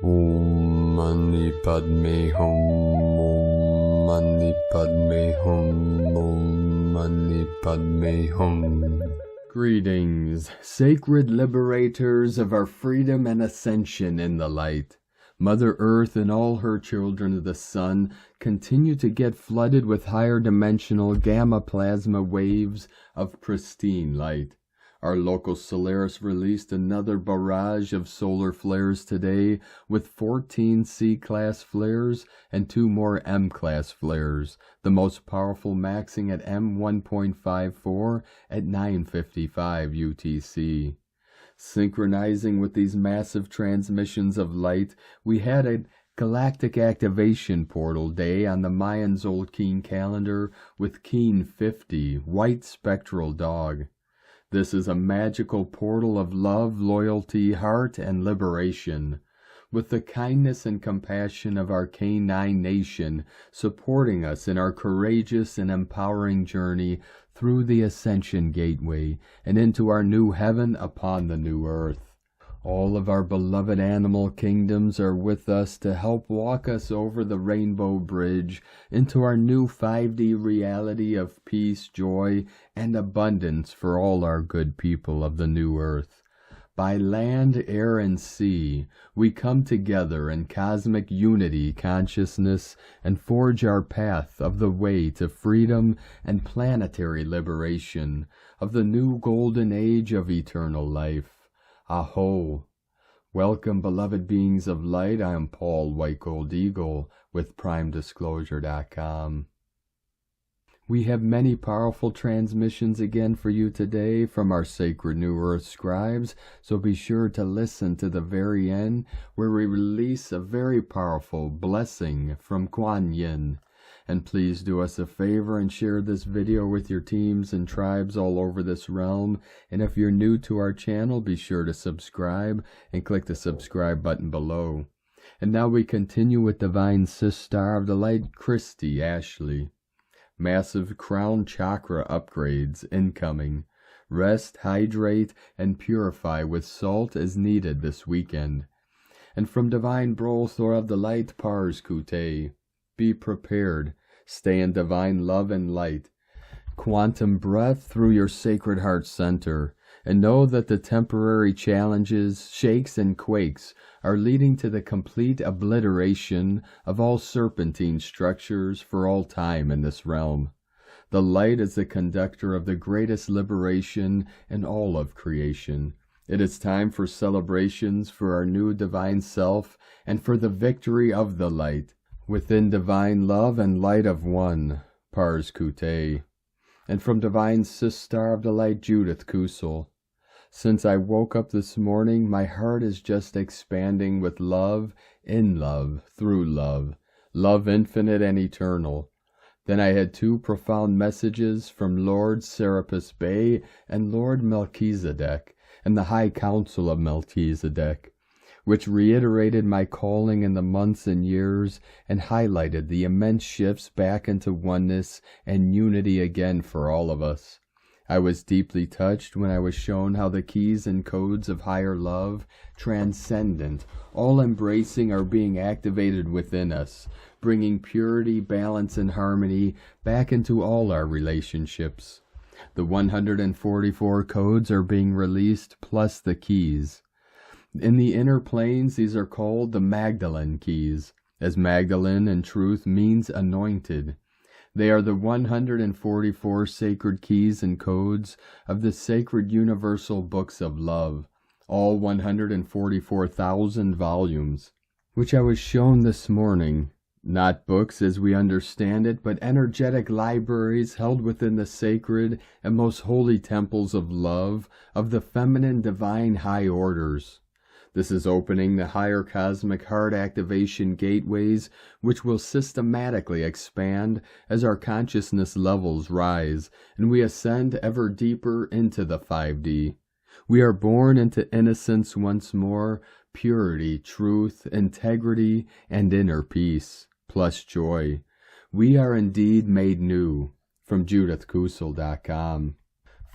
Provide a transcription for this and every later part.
Om Mani Padme Hum, Om Mani Padme Hum, Om Mani Padme Hum. Greetings, sacred liberators of our freedom and ascension in the light. Mother Earth and all her children of the sun continue to get flooded with higher dimensional gamma plasma waves of pristine light. Our local Solaris released another barrage of solar flares today with 14 C-class flares and 2 more M-class flares, the most powerful maxing at M1.54 at 9:55 UTC. Synchronizing with these massive transmissions of light, we had a galactic activation portal day on the Mayans' old Keen calendar with Keen 50, white spectral dog. This is a magical portal of love, loyalty, heart, and liberation, with the kindness and compassion of our K9 nation supporting us in our courageous and empowering journey through the Ascension gateway and into our new heaven upon the new earth. All of our beloved animal kingdoms are with us to help walk us over the rainbow bridge into our new 5D reality of peace, joy, and abundance for all our good people of the new earth. By land, air, and sea, we come together in cosmic unity consciousness and forge our path of the way to freedom and planetary liberation of the new golden age of eternal life. Aho! Welcome, beloved beings of light. I am Paul White Gold Eagle with PrimeDisclosure.com. We have many powerful transmissions again for you today from our sacred New Earth scribes, so be sure to listen to the very end where we release a very powerful blessing from Kuan Yin. And please do us a favor and share this video with your teams and tribes all over this realm. And if you're new to our channel, be sure to subscribe and click the subscribe button below. And now we continue with Divine Sister of the Light, Christy Ashley. Massive crown chakra upgrades incoming. Rest, hydrate, and purify with salt as needed this weekend. And from Divine Brothor of the Light, Pars Kute. Be prepared. Stay in divine love and light. Quantum breath through your sacred heart center. And know that the temporary challenges, shakes, and quakes are leading to the complete obliteration of all serpentine structures for all time in this realm. The light is the conductor of the greatest liberation in all of creation. It is time for celebrations for our new divine self and for the victory of the light. Within divine love and light of one, Pars Kute. And from Divine Sister of the Light, Judith Kusel. Since I woke up this morning, my heart is just expanding with love, in love, through love, love infinite and eternal. Then I had 2 profound messages from Lord Serapis Bey and Lord Melchizedek and the High Council of Melchizedek, which reiterated my calling in the months and years and highlighted the immense shifts back into oneness and unity again for all of us. I was deeply touched when I was shown how the keys and codes of higher love, transcendent, all-embracing, are being activated within us, bringing purity, balance, and harmony back into all our relationships. The 144 codes are being released, plus the keys. In the inner planes, these are called the Magdalene keys, as Magdalene in truth means anointed. They are the 144 sacred keys and codes of the sacred universal books of love, all 144,000 volumes, which I was shown this morning. Not books as we understand it, but energetic libraries held within the sacred and most holy temples of love of the feminine divine high orders. This is opening the higher cosmic heart activation gateways, which will systematically expand as our consciousness levels rise and we ascend ever deeper into the 5D. We are born into innocence once more, purity, truth, integrity, and inner peace, plus joy. We are indeed made new. From JudithKusel.com.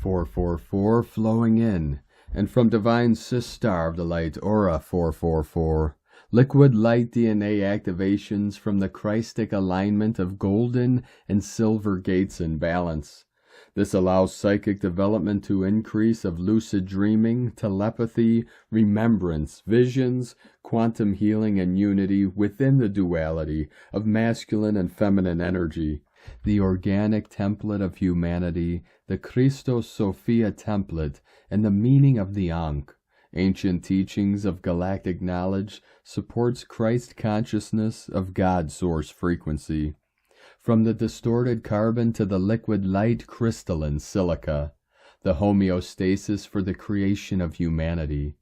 444 flowing in. And from Divine Sister of the Light, Aura 444, Liquid light DNA activations from the Christic alignment of golden and silver gates in balance. This allows psychic development to increase of lucid dreaming, telepathy, remembrance, visions, quantum healing, and unity within the duality of masculine and feminine energy. The organic template of humanity, the Christos Sophia template, and the meaning of the Ankh. Ancient teachings of galactic knowledge supports Christ consciousness of God source frequency. From the distorted carbon to the liquid light crystalline silica, the homeostasis for the creation of humanity.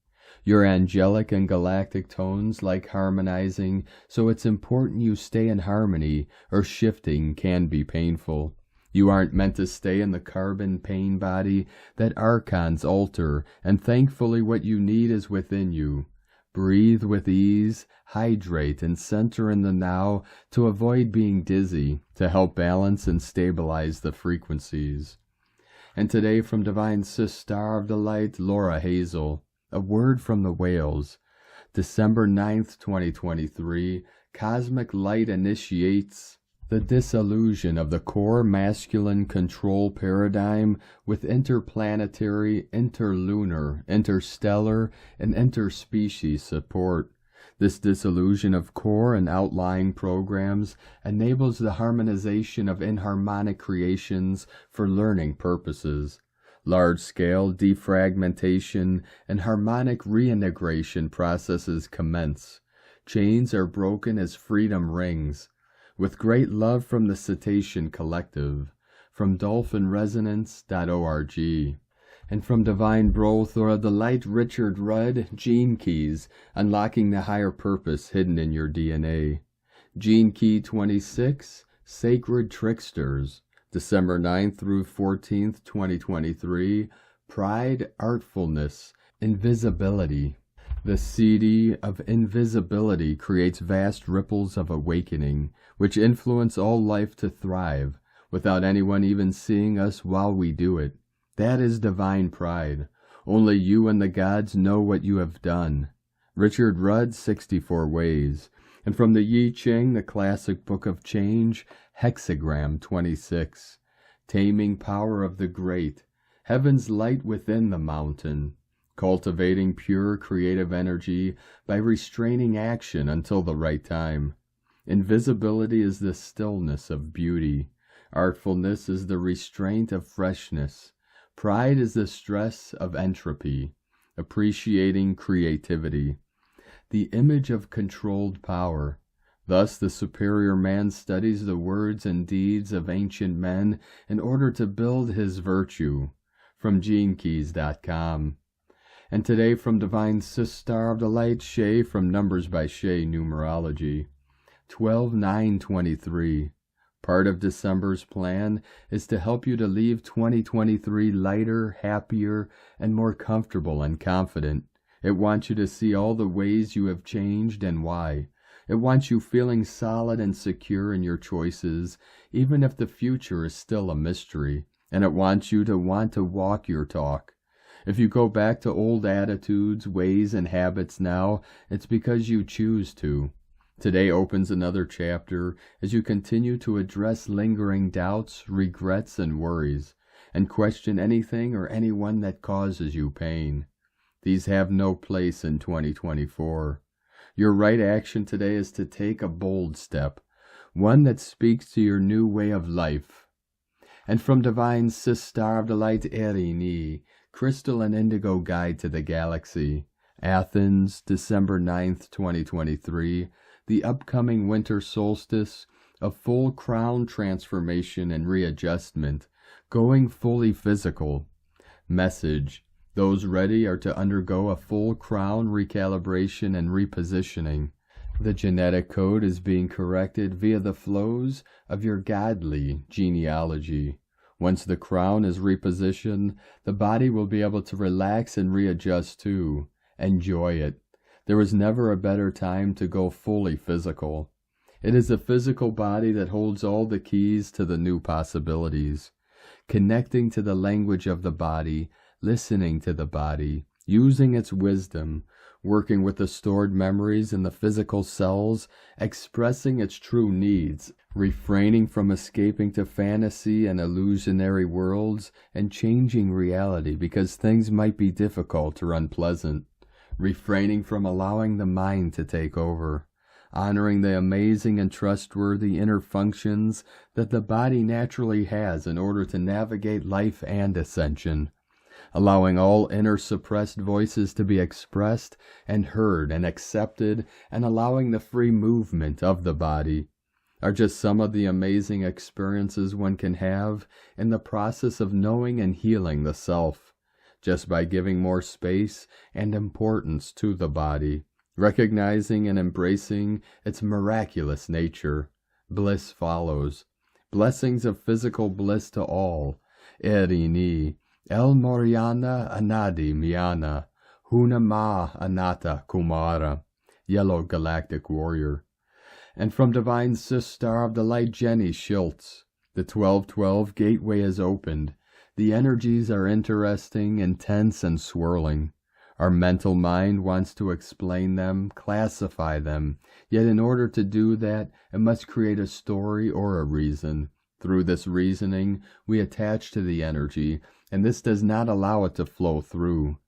Your angelic and galactic tones like harmonizing, so it's important you stay in harmony, or shifting can be painful. You aren't meant to stay in the carbon pain body that archons alter, and thankfully what you need is within you. Breathe with ease, hydrate, and center in the now to avoid being dizzy, to help balance and stabilize the frequencies. And today from Divine Sis Star of the Light, Laura Hazel, a word from the whales. December 9th, 2023, Cosmic Light initiates the dissolution of the core masculine control paradigm with interplanetary, interlunar, interstellar, and interspecies support. This dissolution of core and outlying programs enables the harmonization of inharmonic creations for learning purposes. Large-scale defragmentation and harmonic reintegration processes commence. Chains are broken as freedom rings. With great love from the Cetacean Collective, from dolphinresonance.org, and from Divine Brothor of the Light Richard Rudd, Gene Keys, Unlocking the Higher Purpose Hidden in Your DNA. Gene Key 26, Sacred Tricksters, December 9th through 14th, 2023, Pride, Artfulness, Invisibility. The CD of invisibility creates vast ripples of awakening, which influence all life to thrive, without anyone even seeing us while we do it. That is divine pride. Only you and the gods know what you have done. Richard Rudd, 64 Ways. And from the I Ching, the classic book of change, Hexagram 26. Taming power of the great. Heaven's light within the mountain. Cultivating pure creative energy by restraining action until the right time. Invisibility is the stillness of beauty. Artfulness is the restraint of freshness. Pride is the stress of entropy. Appreciating creativity. The image of controlled power. Thus the superior man studies the words and deeds of ancient men in order to build his virtue. From GeneKeys.com. And today from Divine Sis Star of the Light, Shay, from Numbers by Shay Numerology. 12/9/23. Part of December's plan is to help you to leave 2023 lighter, happier, and more comfortable and confident. It wants you to see all the ways you have changed and why. It wants you feeling solid and secure in your choices, even if the future is still a mystery. And it wants you to want to walk your talk. If you go back to old attitudes, ways, and habits now, it's because you choose to. Today opens another chapter as you continue to address lingering doubts, regrets, and worries, and question anything or anyone that causes you pain. These have no place in 2024. Your right action today is to take a bold step, one that speaks to your new way of life. And from Divine Sis Star of the Light, Erini, Crystal and Indigo Guide to the Galaxy. Athens, December 9th, 2023. The upcoming winter solstice, a full crown transformation and readjustment, going fully physical. Message: those ready are to undergo a full crown recalibration and repositioning. The genetic code is being corrected via the flows of your godly genealogy. Once the crown is repositioned, the body will be able to relax and readjust too. Enjoy it. There was never a better time to go fully physical. It is the physical body that holds all the keys to the new possibilities. Connecting to the language of the body, listening to the body, using its wisdom, working with the stored memories in the physical cells, expressing its true needs, refraining from escaping to fantasy and illusionary worlds, and changing reality because things might be difficult or unpleasant, refraining from allowing the mind to take over, honoring the amazing and trustworthy inner functions that the body naturally has in order to navigate life and ascension, allowing all inner suppressed voices to be expressed and heard and accepted, and allowing the free movement of the body, are just some of the amazing experiences one can have in the process of knowing and healing the self, just by giving more space and importance to the body, recognizing and embracing its miraculous nature. Bliss follows. Blessings of physical bliss to all. Erini, El Moriana Anadi Miana, Huna Ma Anata Kumara, Yellow Galactic Warrior. And from Divine Sister of the Light Jenny Schultz, the 1212 gateway is opened. The energies are interesting, intense, and swirling. Our mental mind wants to explain them, classify them, yet in order to do that, it must create a story or a reason. Through this reasoning, we attach to the energy, and this does not allow it to flow through.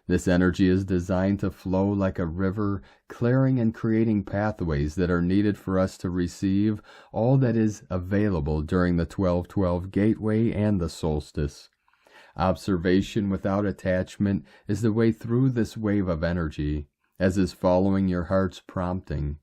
This energy is designed to flow like a river, clearing and creating pathways that are needed for us to receive all that is available during the 1212 gateway and the solstice. Observation without attachment is the way through this wave of energy, as is following your heart's prompting.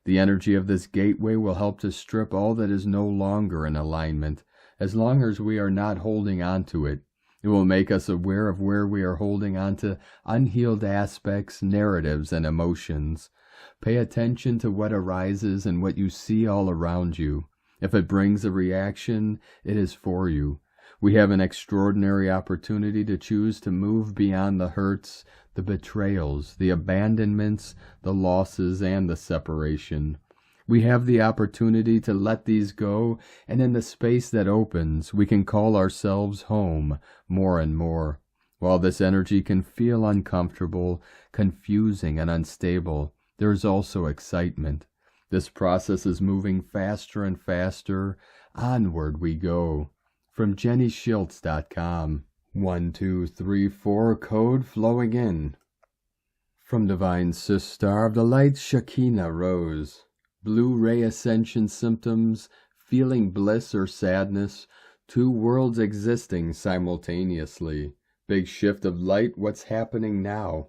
The energy of this gateway will help to strip all that is no longer in alignment, as long as we are not holding on to it. It will make us aware of where we are holding on to unhealed aspects, narratives, and emotions. Pay attention to what arises and what you see all around you. If it brings a reaction, it is for you. We have an extraordinary opportunity to choose to move beyond the hurts, the betrayals, the abandonments, the losses, and the separation. We have the opportunity to let these go, and in the space that opens, we can call ourselves home more and more. While this energy can feel uncomfortable, confusing, and unstable, there is also excitement. This process is moving faster and faster. Onward we go. From JennySchultz.com. 1, 2, 3, 4 code flowing in. From Divine Sister of the Light Shekinah Rose. Blue ray ascension symptoms, feeling bliss or sadness, two worlds existing simultaneously. Big shift of light, what's happening now?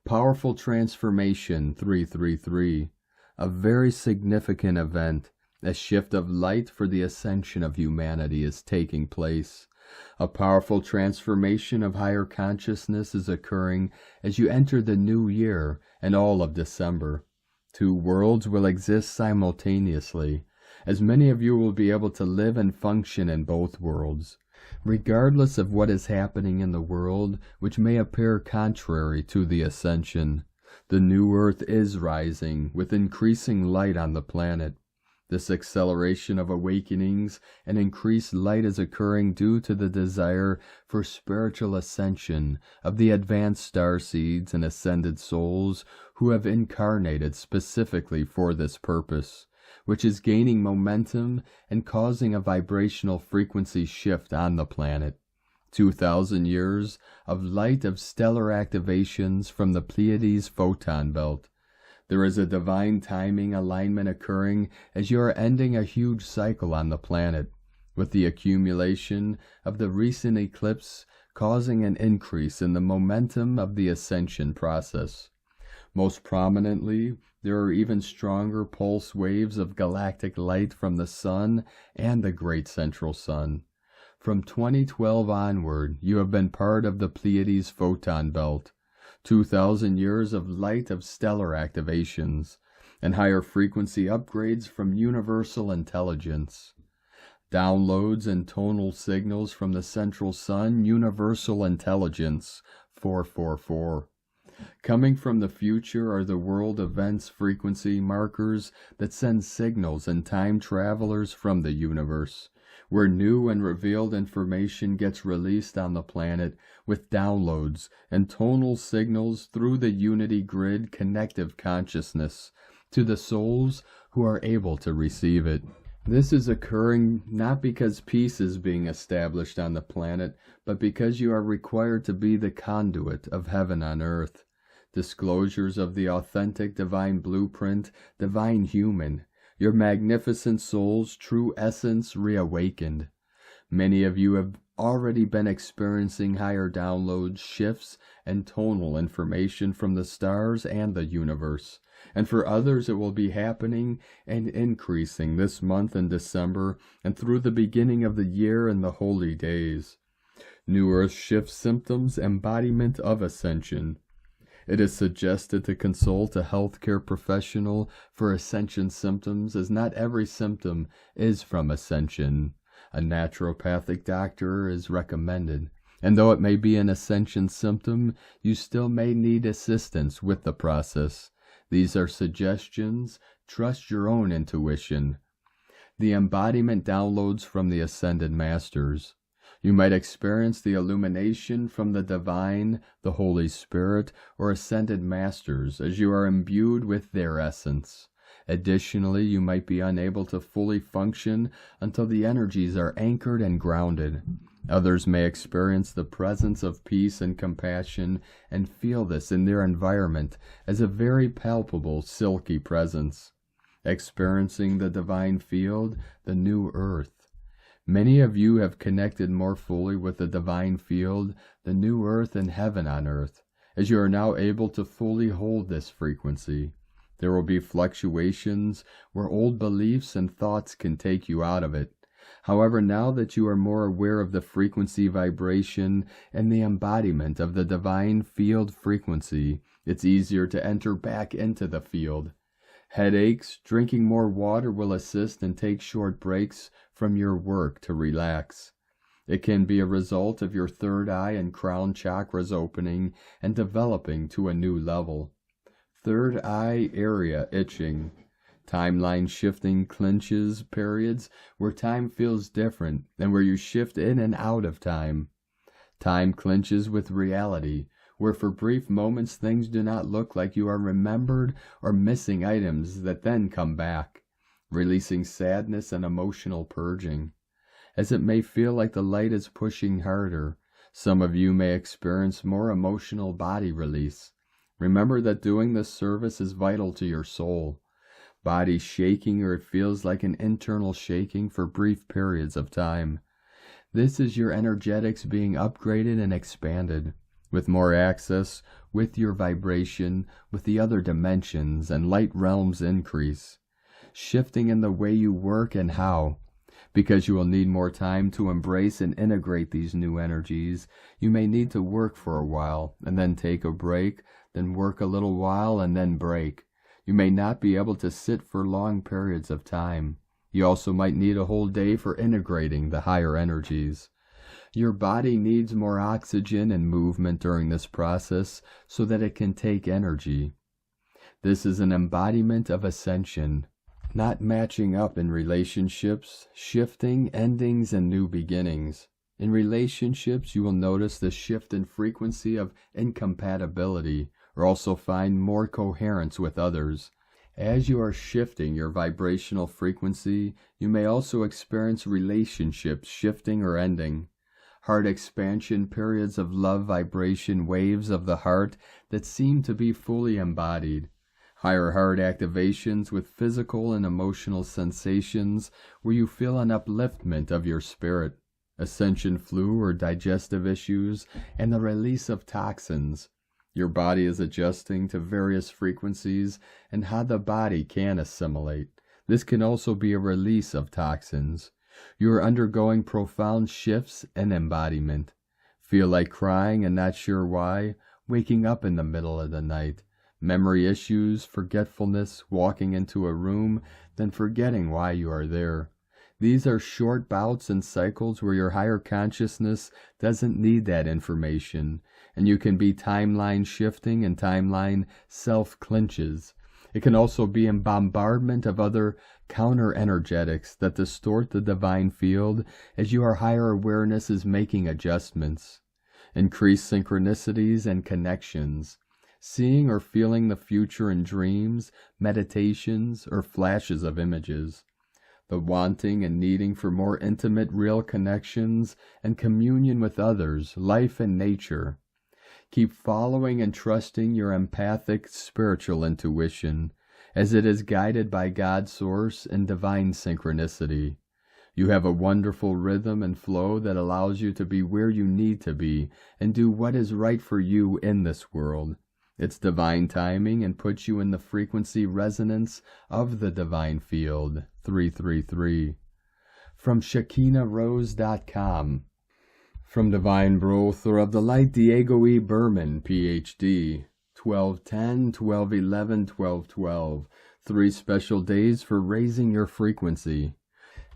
Powerful transformation, 333. A very significant event. A shift of light for the ascension of humanity is taking place. A powerful transformation of higher consciousness is occurring as you enter the new year and all of December. Two worlds will exist simultaneously, as many of you will be able to live and function in both worlds, regardless of what is happening in the world, which may appear contrary to the ascension. The new earth is rising, with increasing light on the planet. This acceleration of awakenings and increased light is occurring due to the desire for spiritual ascension of the advanced starseeds and ascended souls who have incarnated specifically for this purpose, which is gaining momentum and causing a vibrational frequency shift on the planet. 2,000 years of light of stellar activations from the Pleiades photon belt. There is a divine timing alignment occurring as you are ending a huge cycle on the planet, with the accumulation of the recent eclipse causing an increase in the momentum of the ascension process. Most prominently, there are even stronger pulse waves of galactic light from the Sun and the Great Central Sun. From 2012 onward, you have been part of the Pleiades photon belt. 2,000 years of light of stellar activations, and higher frequency upgrades from universal intelligence. Downloads and tonal signals from the Central Sun Universal Intelligence, 444. Coming from the future are the world events frequency markers that send signals and time travelers from the universe. where new and revealed information gets released on the planet with downloads and tonal signals through the unity grid connective consciousness to the souls who are able to receive it. This is occurring not because peace is being established on the planet, but because you are required to be the conduit of heaven on earth. Disclosures of the authentic divine blueprint, divine human, your magnificent soul's true essence reawakened. Many of you have already been experiencing higher downloads, shifts, and tonal information from the stars and the universe. And for others, it will be happening and increasing this month in December and through the beginning of the year and the holy days. New Earth shift symptoms, embodiment of Ascension. It is suggested to consult a healthcare professional for Ascension symptoms, as not every symptom is from Ascension. A naturopathic doctor is recommended, and though it may be an Ascension symptom, you still may need assistance with the process. These are suggestions. Trust your own intuition. The embodiment downloads from the Ascended Masters. You might experience the illumination from the Divine, the Holy Spirit, or Ascended Masters as you are imbued with their essence. Additionally, you might be unable to fully function until the energies are anchored and grounded. Others may experience the presence of peace and compassion and feel this in their environment as a very palpable, silky presence. Experiencing the divine field, the new earth. Many of you have connected more fully with the divine field, the new earth and heaven on earth, as you are now able to fully hold this frequency. There will be fluctuations where old beliefs and thoughts can take you out of it. However, now that you are more aware of the frequency vibration and the embodiment of the divine field frequency, it's easier to enter back into the field. Headaches, drinking more water will assist and take short breaks from your work to relax. It can be a result of your third eye and crown chakras opening and developing to a new level. Third eye area itching. Timeline shifting clinches periods where time feels different and where you shift in and out of time. Time clinches with reality, where for brief moments things do not look like you are remembered or missing items that then come back, releasing sadness and emotional purging. As it may feel like the light is pushing harder, some of you may experience more emotional body release. Remember that doing this service is vital to your soul. Body shaking, or it feels like an internal shaking for brief periods of time. This is your energetics being upgraded and expanded, with more access, with your vibration, with the other dimensions and light realms increase. Shifting in the way you work and how. Because you will need more time to embrace and integrate these new energies, you may need to work for a while, and then take a break, then work a little while, and then break. You may not be able to sit for long periods of time. You also might need a whole day for integrating the higher energies. Your body needs more oxygen and movement during this process so that it can take energy. This is an embodiment of Ascension, not matching up in relationships, shifting, endings, and new beginnings. In relationships, you will notice the shift in frequency of incompatibility, or also find more coherence with others. As you are shifting your vibrational frequency, you may also experience relationships shifting or ending. Heart expansion periods of love vibration waves of the heart that seem to be fully embodied. Higher heart activations with physical and emotional sensations where you feel an upliftment of your spirit. Ascension flu or digestive issues and the release of toxins. Your body is adjusting to various frequencies and how the body can assimilate. This can also be a release of toxins. You are undergoing profound shifts in embodiment. Feel like crying and not sure why, waking up in the middle of the night. Memory issues, forgetfulness, walking into a room, then forgetting why you are there. These are short bouts and cycles where your higher consciousness doesn't need that information, and you can be timeline shifting and timeline self-clinches. It can also be in bombardment of other counter-energetics that distort the divine field as your higher awareness is making adjustments. Increased synchronicities and connections. Seeing or feeling the future in dreams, meditations, or flashes of images. The wanting and needing for more intimate, real connections and communion with others, life and nature. Keep following and trusting your empathic, spiritual intuition, as it is guided by God's source and divine synchronicity. You have a wonderful rhythm and flow that allows you to be where you need to be and do what is right for you in this world. It's divine timing and puts you in the frequency resonance of the divine field. 333. From ShekinahRose.com. From Divine Brother of the Light, Diego E. Berman, Ph.D. 1210, 1211, 1212. 3 special days for raising your frequency.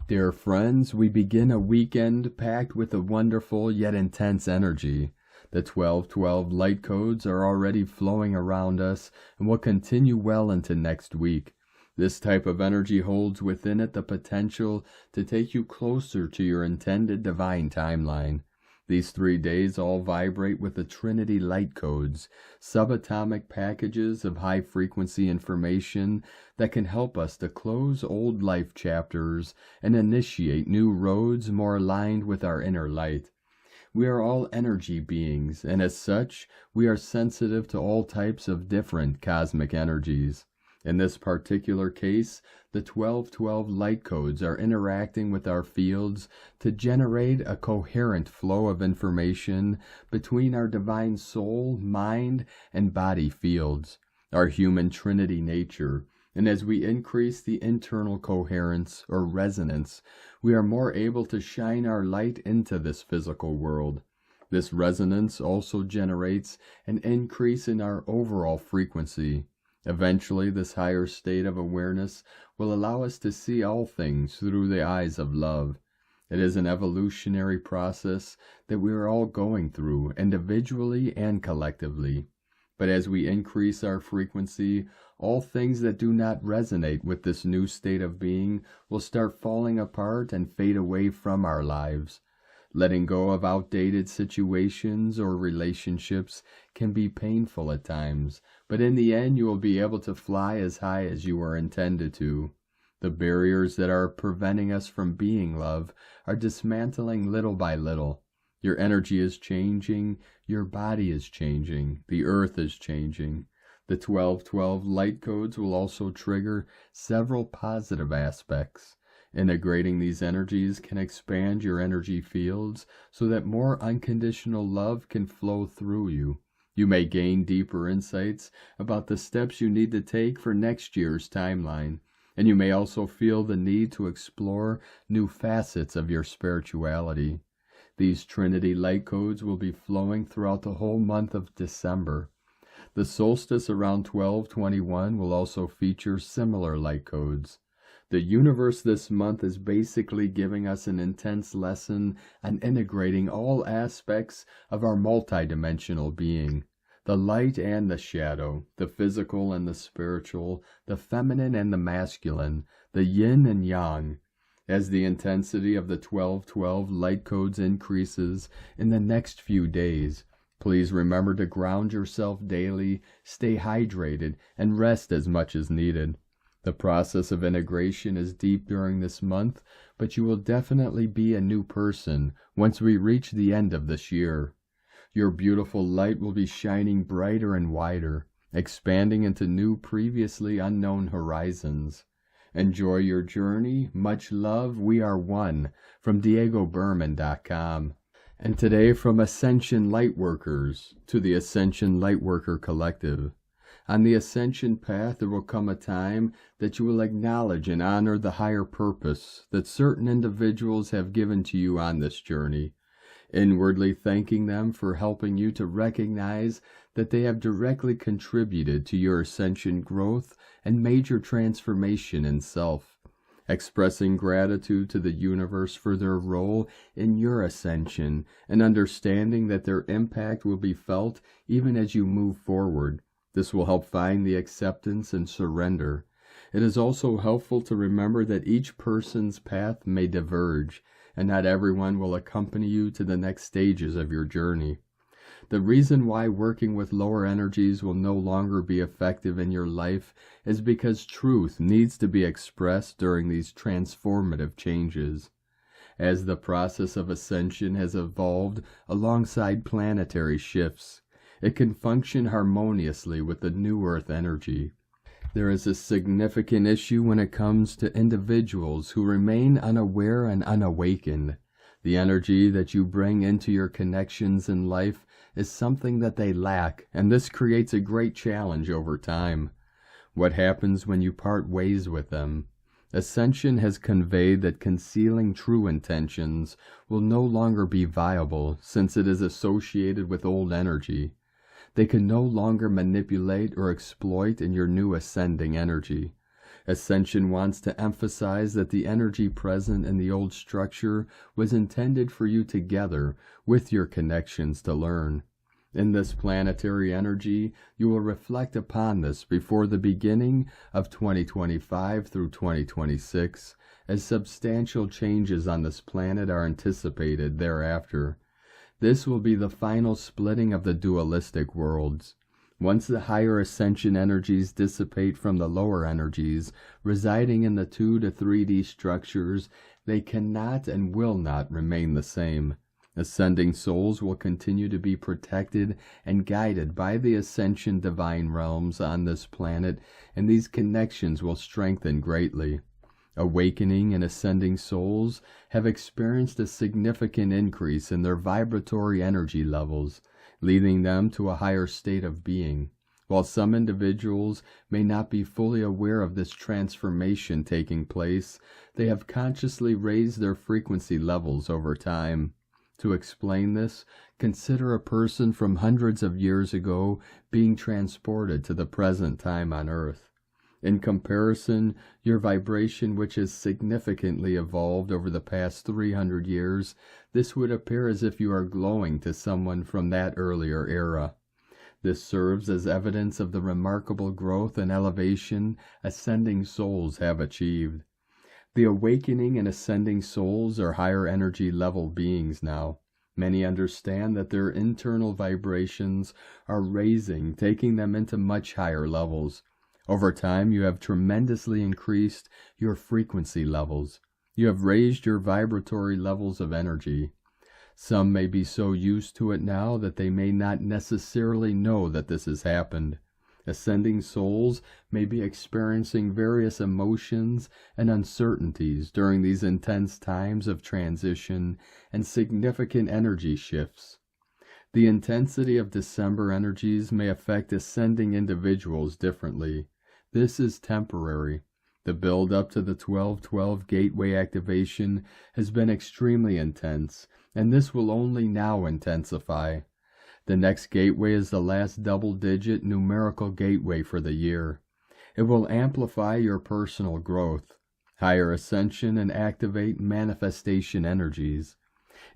Dear friends, we begin a weekend packed with a wonderful yet intense energy. The 1212 light codes are already flowing around us and will continue well into next week. This type of energy holds within it the potential to take you closer to your intended divine timeline. These 3 days all vibrate with the Trinity light codes, subatomic packages of high-frequency information that can help us to close old life chapters and initiate new roads more aligned with our inner light. We are all energy beings, and as such, we are sensitive to all types of different cosmic energies. In this particular case, the 1212 light codes are interacting with our fields to generate a coherent flow of information between our divine soul, mind, and body fields, our human trinity nature. And as we increase the internal coherence or resonance, we are more able to shine our light into this physical world. This resonance also generates an increase in our overall frequency. Eventually, this higher state of awareness will allow us to see all things through the eyes of love. It is an evolutionary process that we are all going through, individually and collectively. But as we increase our frequency, all things that do not resonate with this new state of being will start falling apart and fade away from our lives. Letting go of outdated situations or relationships can be painful at times, but in the end you will be able to fly as high as you were intended to. The barriers that are preventing us from being love are dismantling little by little. Your energy is changing, your body is changing, the earth is changing. The 1212 light codes will also trigger several positive aspects. Integrating these energies can expand your energy fields so that more unconditional love can flow through you. You may gain deeper insights about the steps you need to take for next year's timeline, and you may also feel the need to explore new facets of your spirituality. These Trinity light codes will be flowing throughout the whole month of December. The solstice around 12/21 will also feature similar light codes. The universe this month is basically giving us an intense lesson on integrating all aspects of our multidimensional being. The light and the shadow, the physical and the spiritual, the feminine and the masculine, the yin and yang. As the intensity of the 1212 light codes increases in the next few days, please remember to ground yourself daily, stay hydrated, and rest as much as needed. The process of integration is deep during this month, but you will definitely be a new person once we reach the end of this year. Your beautiful light will be shining brighter and wider, expanding into new previously unknown horizons. Enjoy your journey. Much love. We are one. From DiegoBerman.com. And today from Ascension Lightworkers to the Ascension Lightworker Collective. On the Ascension path, there will come a time that you will acknowledge and honor the higher purpose that certain individuals have given to you on this journey, inwardly thanking them for helping you to recognize that they have directly contributed to your ascension growth and major transformation in self, expressing gratitude to the universe for their role in your ascension and understanding that their impact will be felt even as you move forward. This will help find the acceptance and surrender. It is also helpful to remember that each person's path may diverge, and not everyone will accompany you to the next stages of your journey. The reason why working with lower energies will no longer be effective in your life is because truth needs to be expressed during these transformative changes. As the process of ascension has evolved alongside planetary shifts, it can function harmoniously with the new Earth energy. There is a significant issue when it comes to individuals who remain unaware and unawakened. The energy that you bring into your connections in life is something that they lack, and this creates a great challenge over time. What happens when you part ways with them? Ascension has conveyed that concealing true intentions will no longer be viable since it is associated with old energy. They can no longer manipulate or exploit in your new ascending energy. Ascension wants to emphasize that the energy present in the old structure was intended for you together with your connections to learn. In this planetary energy, you will reflect upon this before the beginning of 2025 through 2026, as substantial changes on this planet are anticipated thereafter. This will be the final splitting of the dualistic worlds. Once the higher ascension energies dissipate from the lower energies residing in the 2 to 3D structures, they cannot and will not remain the same. Ascending souls will continue to be protected and guided by the ascension divine realms on this planet, and these connections will strengthen greatly. Awakening and ascending souls have experienced a significant increase in their vibratory energy levels, leading them to a higher state of being. While some individuals may not be fully aware of this transformation taking place, they have consciously raised their frequency levels over time. To explain this, consider a person from hundreds of years ago being transported to the present time on Earth. In comparison, your vibration, which has significantly evolved over the past 300 years, this would appear as if you are glowing to someone from that earlier era. This serves as evidence of the remarkable growth and elevation ascending souls have achieved. The awakening and ascending souls are higher energy level beings now. Many understand that their internal vibrations are raising, taking them into much higher levels. Over time, you have tremendously increased your frequency levels. You have raised your vibratory levels of energy. Some may be so used to it now that they may not necessarily know that this has happened. Ascending souls may be experiencing various emotions and uncertainties during these intense times of transition and significant energy shifts. The intensity of December energies may affect ascending individuals differently. This is temporary. The build-up to the 12/12 gateway activation has been extremely intense, and this will only now intensify. The next gateway is the last double-digit numerical gateway for the year. It will amplify your personal growth, higher ascension, and activate manifestation energies.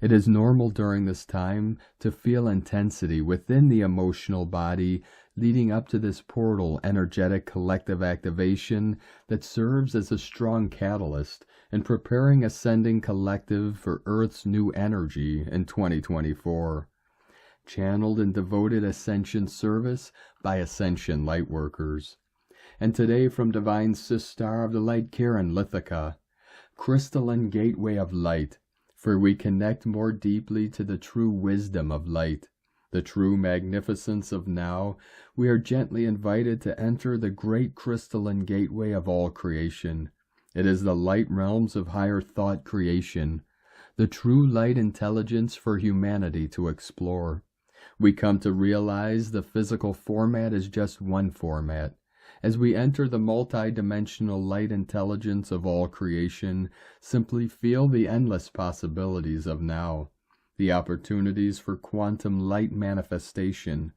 It is normal during this time to feel intensity within the emotional body leading up to this portal energetic collective activation that serves as a strong catalyst in preparing ascending collective for Earth's new energy in 2024. Channeled and devoted ascension service by Ascension Lightworkers. And today from Divine Sistar of the Light Karen Lithica, Crystalline Gateway of Light, for we connect more deeply to the true wisdom of light, the true magnificence of now. We are gently invited to enter the great crystalline gateway of all creation. It is the light realms of higher thought creation, the true light intelligence for humanity to explore. We come to realize the physical format is just one format. As we enter the multi-dimensional light intelligence of all creation, simply feel the endless possibilities of now, the opportunities for quantum light manifestation.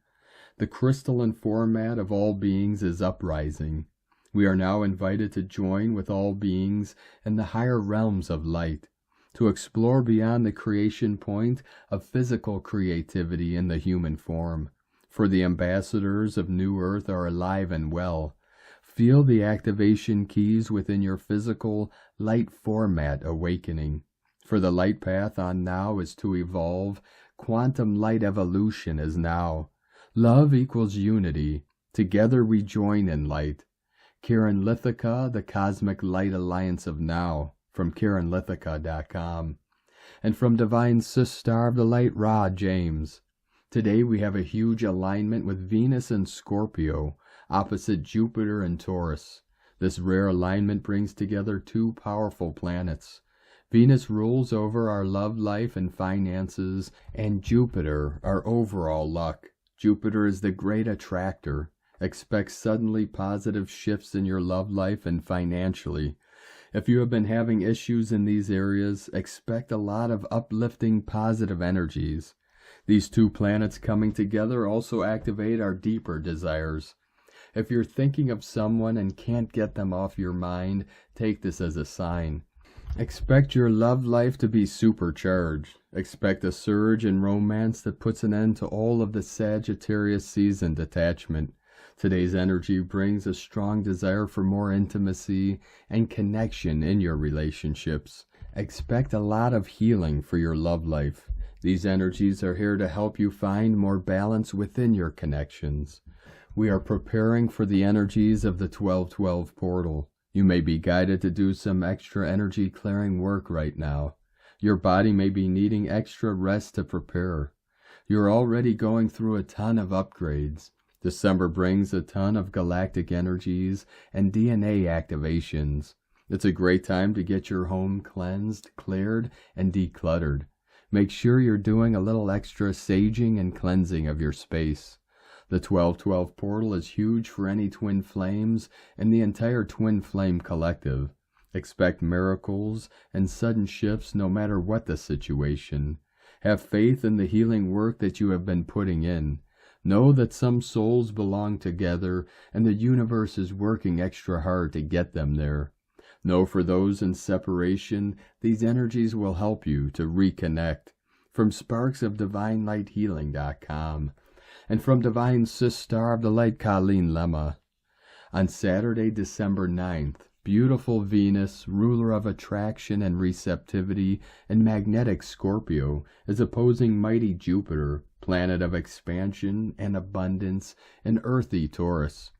The crystalline format of all beings is uprising. We are now invited to join with all beings in the higher realms of light, to explore beyond the creation point of physical creativity in the human form. for the ambassadors of New Earth are alive and well. Feel the activation keys within your physical light format awakening. For the light path on now is to evolve. Quantum light evolution is now. Love equals unity. Together we join in light. Karen Lithica, the Cosmic Light Alliance of Now, from KarenLithica.com. And from Divine Sister of the Light, Ra James. Today we have a huge alignment with Venus and Scorpio, opposite Jupiter and Taurus. This rare alignment brings together two powerful planets. Venus rules over our love life and finances, and Jupiter, our overall luck. Jupiter is the great attractor. Expect suddenly positive shifts in your love life and financially. If you have been having issues in these areas, expect a lot of uplifting positive energies. These two planets coming together also activate our deeper desires. If you're thinking of someone and can't get them off your mind, take this as a sign. Expect your love life to be supercharged. Expect a surge in romance that puts an end to all of the Sagittarius season detachment. Today's energy brings a strong desire for more intimacy and connection in your relationships. Expect a lot of healing for your love life. These energies are here to help you find more balance within your connections. We are preparing for the energies of the 1212 portal. You may be guided to do some extra energy clearing work right now. Your body may be needing extra rest to prepare. You're already going through a ton of upgrades. December brings a ton of galactic energies and DNA activations. It's a great time to get your home cleansed, cleared, and decluttered. Make sure you're doing a little extra saging and cleansing of your space. The 1212 portal is huge for any twin flames and the entire twin flame collective. Expect miracles and sudden shifts no matter what the situation. Have faith in the healing work that you have been putting in. Know that some souls belong together and the universe is working extra hard to get them there. Know for those in separation, these energies will help you to reconnect. From sparksofdivinelighthealing.com. And from Divine Sister of the Light, Colleen Lemma. On Saturday, December 9th, beautiful Venus, ruler of attraction and receptivity, and magnetic Scorpio, is opposing mighty Jupiter, planet of expansion and abundance, and earthy Taurus.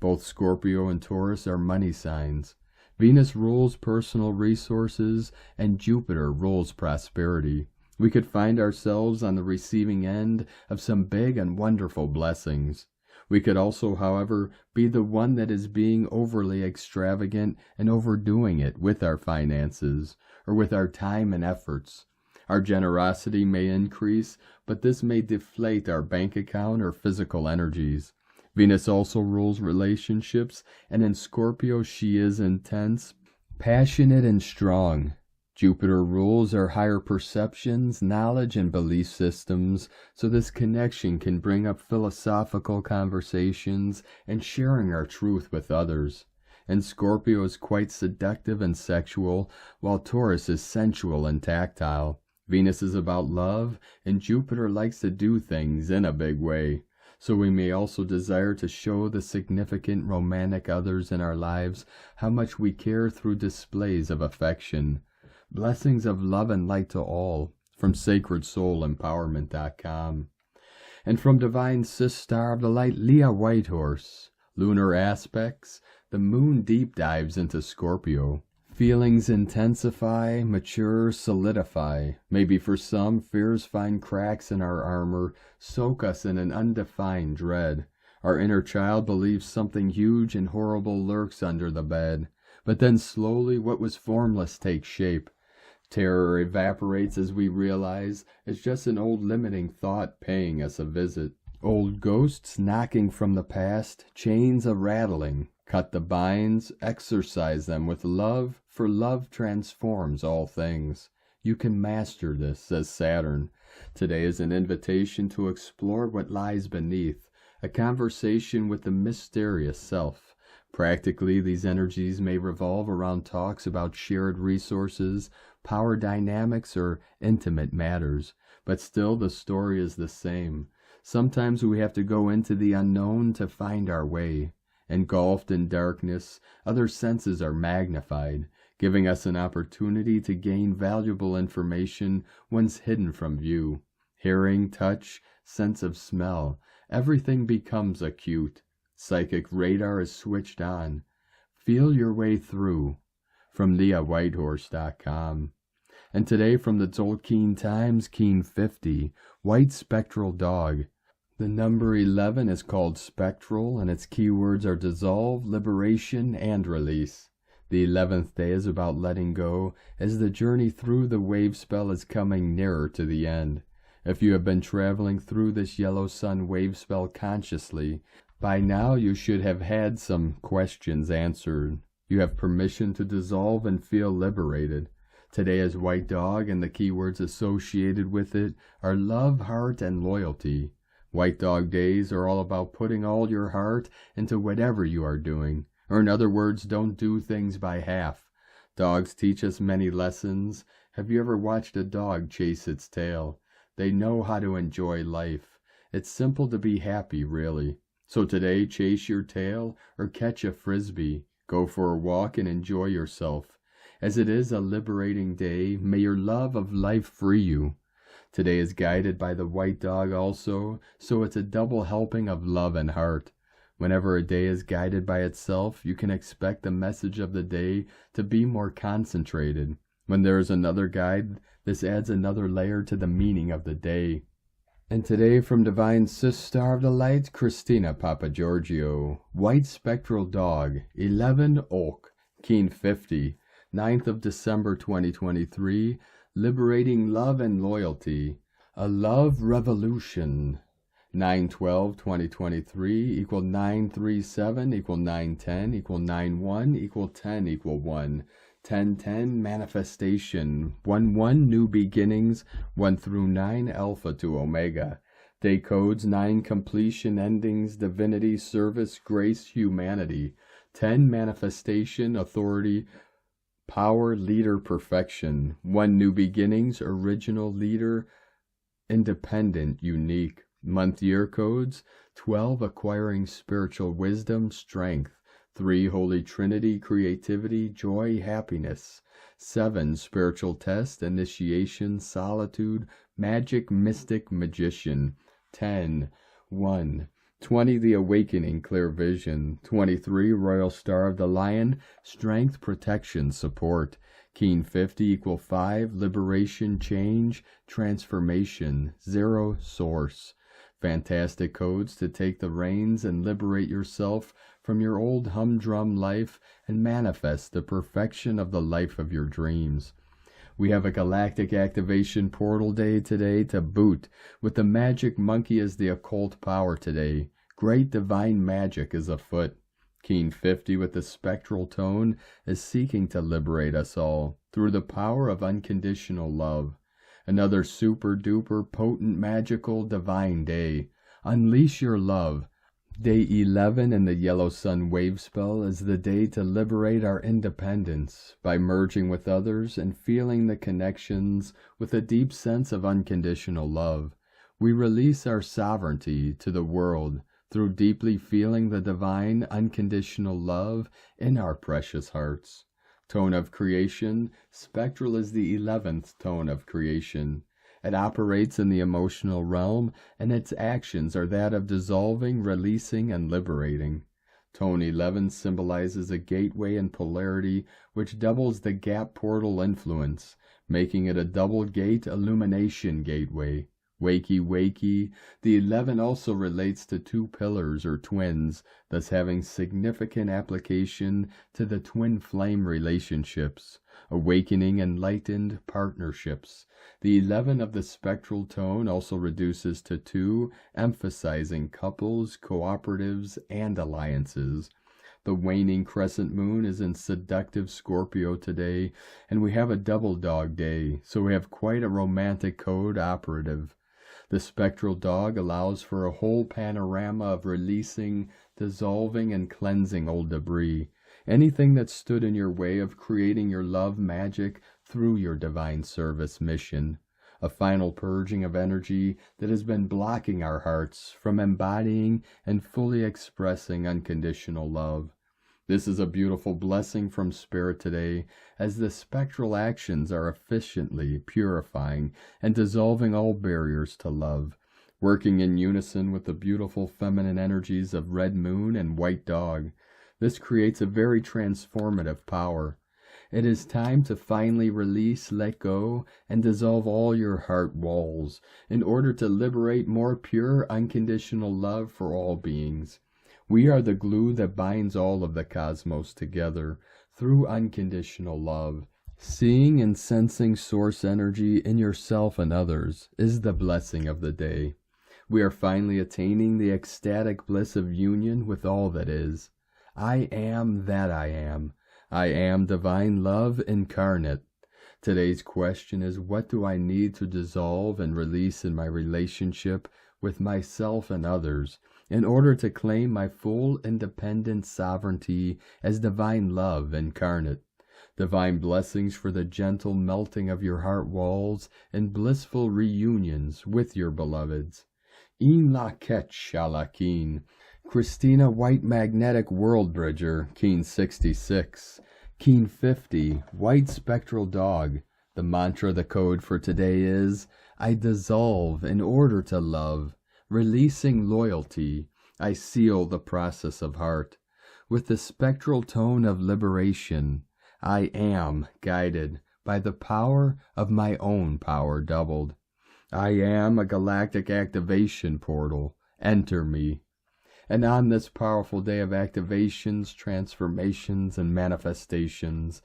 Both Scorpio and Taurus are money signs. Venus rules personal resources, and Jupiter rules prosperity. We could find ourselves on the receiving end of some big and wonderful blessings. We could also, however, be the one that is being overly extravagant and overdoing it with our finances, or with our time and efforts. Our generosity may increase, but this may deflate our bank account or physical energies. Venus also rules relationships, and in Scorpio she is intense, passionate, and strong. Jupiter rules our higher perceptions, knowledge, and belief systems, so this connection can bring up philosophical conversations and sharing our truth with others. And Scorpio is quite seductive and sexual, while Taurus is sensual and tactile. Venus is about love, and Jupiter likes to do things in a big way. So we may also desire to show the significant romantic others in our lives how much we care through displays of affection. Blessings of love and light to all, from SacredSoulEmpowerment.com. And from Divine Sister of the Light, Leah Whitehorse. Lunar aspects, the moon deep dives into Scorpio. Feelings intensify, mature, solidify. Maybe for some, fears find cracks in our armor, soak us in an undefined dread. Our inner child believes something huge and horrible lurks under the bed. But then slowly what was formless takes shape. Terror evaporates as we realize it's just an old limiting thought paying us a visit. Old ghosts knocking from the past, chains a-rattling. Cut the binds, exorcise them with love, for love transforms all things. You can master this, says Saturn. Today is an invitation to explore what lies beneath, a conversation with the mysterious self. Practically, these energies may revolve around talks about shared resources, power dynamics, or intimate matters, but still the story is the same. Sometimes we have to go into the unknown to find our way. Engulfed in darkness, other senses are magnified, giving us an opportunity to gain valuable information once hidden from view. Hearing, touch, sense of smell, everything becomes acute. Psychic radar is switched on. Feel your way through. From LeahWhitehorse.com. And today from the Tolkien Times, Keen 50, White Spectral Dog. The number 11 is called spectral, and its keywords are dissolve, liberation, and release. The 11th day is about letting go, as the journey through the wave spell is coming nearer to the end. If you have been traveling through this yellow sun wave spell consciously, by now you should have had some questions answered. You have permission to dissolve and feel liberated. Today is White Dog, and the keywords associated with it are love, heart, and loyalty. White Dog days are all about putting all your heart into whatever you are doing, or in other words, don't do things by half. Dogs teach us many lessons. Have you ever watched a dog chase its tail? They know how to enjoy life. It's simple to be happy, really. So today, chase your tail or catch a frisbee. Go for a walk and enjoy yourself. As it is a liberating day, may your love of life free you. Today is guided by the White Dog also, so it's a double helping of love and heart. Whenever a day is guided by itself, you can expect the message of the day to be more concentrated. When there is another guide, this adds another layer to the meaning of the day. And today from Divine Sis Star of the Light, Christina Papagiorgio, White Spectral Dog, 11 Oak, Keen 50, 9th of December 2023, Liberating Love and Loyalty, a Love Revolution. 9/12/2023 equal 937 equal 910 equal 91 equal 10 equal 1. 1010 manifestation. 1/1 new beginnings. 1 through 9 alpha to omega. Day codes 9 completion endings divinity service grace humanity. 10 manifestation authority power leader perfection. 1 new beginnings original leader independent unique. Month year codes 12 acquiring spiritual wisdom strength. 3 Holy Trinity creativity joy happiness. 7 spiritual test initiation solitude magic mystic magician. 10 1 20 the awakening clear vision. 23 Royal Star of the Lion strength protection support. Keen 50 equal 5 liberation change transformation 0 source. Fantastic codes to take the reins and liberate yourself from your old humdrum life and manifest the perfection of the life of your dreams. We have a galactic activation portal day today to boot, with the magic monkey as the occult power today. Great divine magic is afoot. Keen 50 with the spectral tone is seeking to liberate us all through the power of unconditional love. Another super duper potent magical divine day. Unleash your love. Day 11 in the Yellow Sun Wave Spell is the day to liberate our independence by merging with others and feeling the connections with a deep sense of unconditional love. We release our sovereignty to the world through deeply feeling the divine unconditional love in our precious hearts. Tone of creation, spectral is the 11th tone of creation. It operates in the emotional realm, and its actions are that of dissolving, releasing, and liberating. Tone 11 symbolizes a gateway in polarity which doubles the gap portal influence, making it a double gate illumination gateway. Wakey, wakey. The 11 also relates to 2 pillars or twins, thus having significant application to the twin flame relationships. Awakening enlightened partnerships. The 11 of the spectral tone also reduces to 2, emphasizing couples, cooperatives, and alliances. The waning crescent moon is in seductive Scorpio today, and we have a double dog day, so we have quite a romantic code operative. The spectral dog allows for a whole panorama of releasing, dissolving, and cleansing old debris. Anything that stood in your way of creating your love magic through your divine service mission. a final purging of energy that has been blocking our hearts from embodying and fully expressing unconditional love. This is a beautiful blessing from Spirit today, as the spectral actions are efficiently purifying and dissolving all barriers to love, working in unison with the beautiful feminine energies of Red Moon and White Dog. This creates a very transformative power. It is time to finally release, let go, and dissolve all your heart walls in order to liberate more pure, unconditional love for all beings. We are the glue that binds all of the cosmos together through unconditional love. Seeing and sensing source energy in yourself and others is the blessing of the day. We are finally attaining the ecstatic bliss of union with all that is. I am that I am. I am divine love incarnate. Today's question is, what do I need to dissolve and release in my relationship with myself and others in order to claim my full independent sovereignty as divine love incarnate? Divine blessings for the gentle melting of your heart walls and blissful reunions with your beloveds. In la ketch alakin. Christina White Magnetic World Bridger, Keen 66. Keen 50, White Spectral Dog. The mantra, the code for today is, I dissolve in order to love. Releasing loyalty, I seal the process of heart. With the spectral tone of liberation, I am guided by the power of my own power doubled. I am a galactic activation portal. Enter me. And on this powerful day of activations, transformations, and manifestations,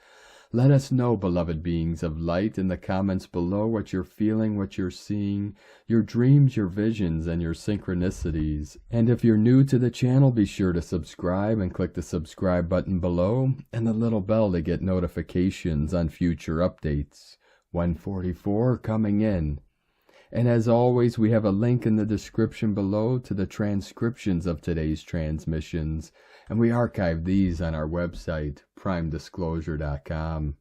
let us know, beloved beings of light, in the comments below what you're feeling, what you're seeing, your dreams, your visions, and your synchronicities. And if you're new to the channel, be sure to subscribe and click the subscribe button below and the little bell to get notifications on future updates. 144 coming in. And as always, we have a link in the description below to the transcriptions of today's transmissions, and we archive these on our website, primedisclosure.com.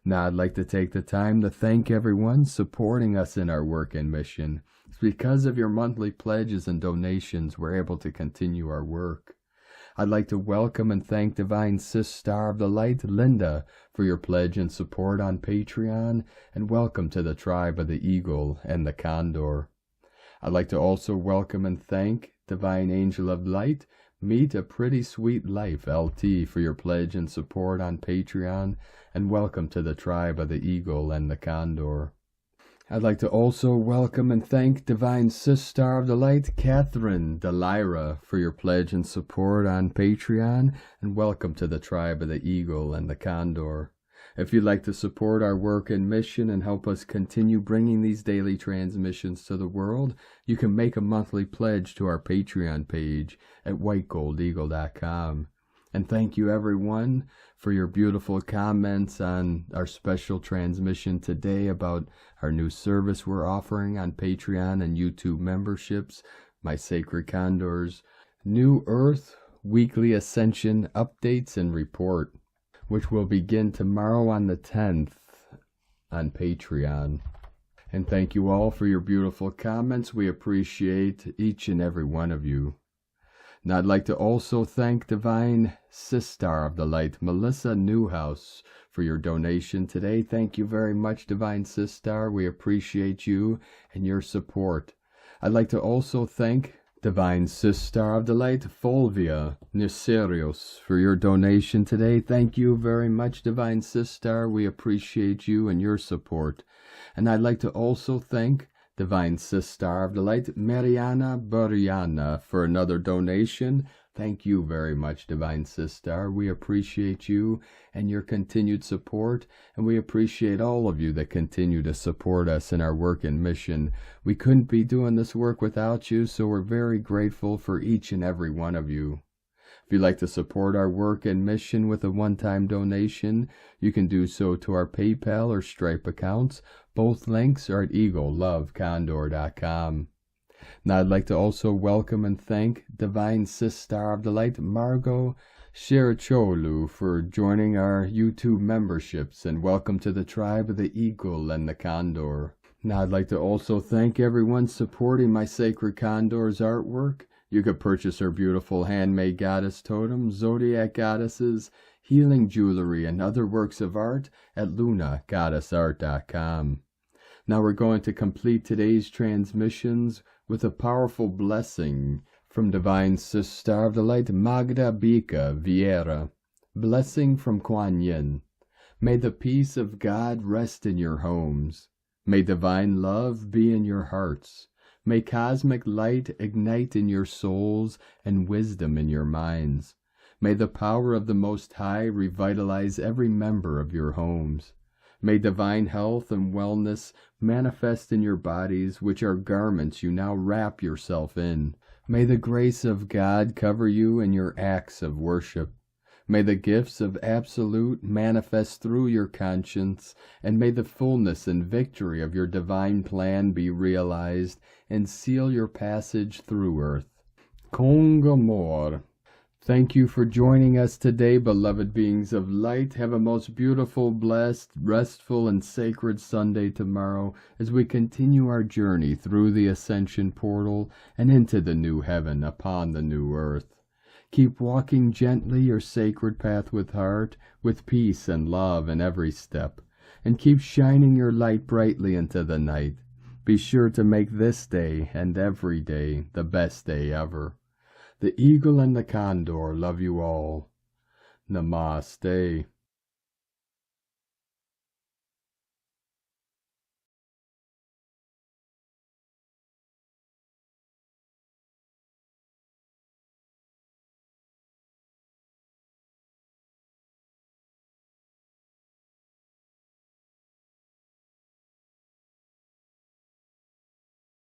Now I'd like to take the time to thank everyone supporting us in our work and mission. It's because of your monthly pledges and donations we're able to continue our work. I'd like to welcome and thank Divine Sis Star of the Light, Linda, for your pledge and support on Patreon, and welcome to the tribe of the Eagle and the Condor. I'd like to also welcome and thank Divine Angel of Light, Meet a Pretty Sweet Life, LT, for your pledge and support on Patreon, and welcome to the tribe of the Eagle and the Condor. I'd like to also welcome and thank Divine Sis Star of the Light, Catherine Delira, for your pledge and support on Patreon, and welcome to the tribe of the Eagle and the Condor. If you'd like to support our work and mission and help us continue bringing these daily transmissions to the world, you can make a monthly pledge to our Patreon page at whitegoldeagle.com. And thank you, everyone, for your beautiful comments on our special transmission today about our new service we're offering on Patreon and YouTube memberships, my Sacred Condors New Earth Weekly Ascension Updates and Report, which will begin tomorrow on the 10th on Patreon. And thank you all for your beautiful comments. We appreciate each and every one of you. Now I'd like to also thank Divine Sister of the Light, Melissa Newhouse, for your donation today. Thank you very much, Divine Sister. We appreciate you and your support. I'd like to also thank Divine Sister of the Light, Fulvia Nicerios, for your donation today. Thank you very much, Divine Sister. We appreciate you and your support. And I'd like to also thank Divine Sister of the Light, Mariana Buriana, for another donation. Thank you very much, Divine Sister. We appreciate you and your continued support, and we appreciate all of you that continue to support us in our work and mission. We couldn't be doing this work without you, so we're very grateful for each and every one of you. If you'd like to support our work and mission with a one-time donation, you can do so to our PayPal or Stripe accounts. Both links are at eaglelovecondor.com. Now I'd like to also welcome and thank Divine Sister of the Light, Margot Shericholu, for joining our YouTube memberships, and welcome to the tribe of the Eagle and the Condor. Now I'd like to also thank everyone supporting my Sacred Condor's artwork. You could purchase her beautiful handmade goddess totems, zodiac goddesses, healing jewelry, and other works of art at lunagoddessart.com. Now we're going to complete today's transmissions with a powerful blessing from Divine Sister of the Light Magda Bika Vieira. Blessing from Kuan Yin. May the peace of God rest in your homes. May divine love be in your hearts. May cosmic light ignite in your souls and wisdom in your minds. May the power of the Most High revitalize every member of your homes. May divine health and wellness manifest in your bodies, which are garments you now wrap yourself in. May the grace of God cover you in your acts of worship. May the gifts of Absolute manifest through your conscience, and may the fullness and victory of your divine plan be realized and seal your passage through earth. Con amor. Thank you for joining us today, beloved beings of light. Have a most beautiful, blessed, restful, and sacred Sunday tomorrow as we continue our journey through the Ascension portal and into the new heaven upon the new earth. Keep walking gently your sacred path with heart, with peace and love in every step, and keep shining your light brightly into the night. Be sure to make this day and every day the best day ever. The Eagle and the Condor love you all. Namaste.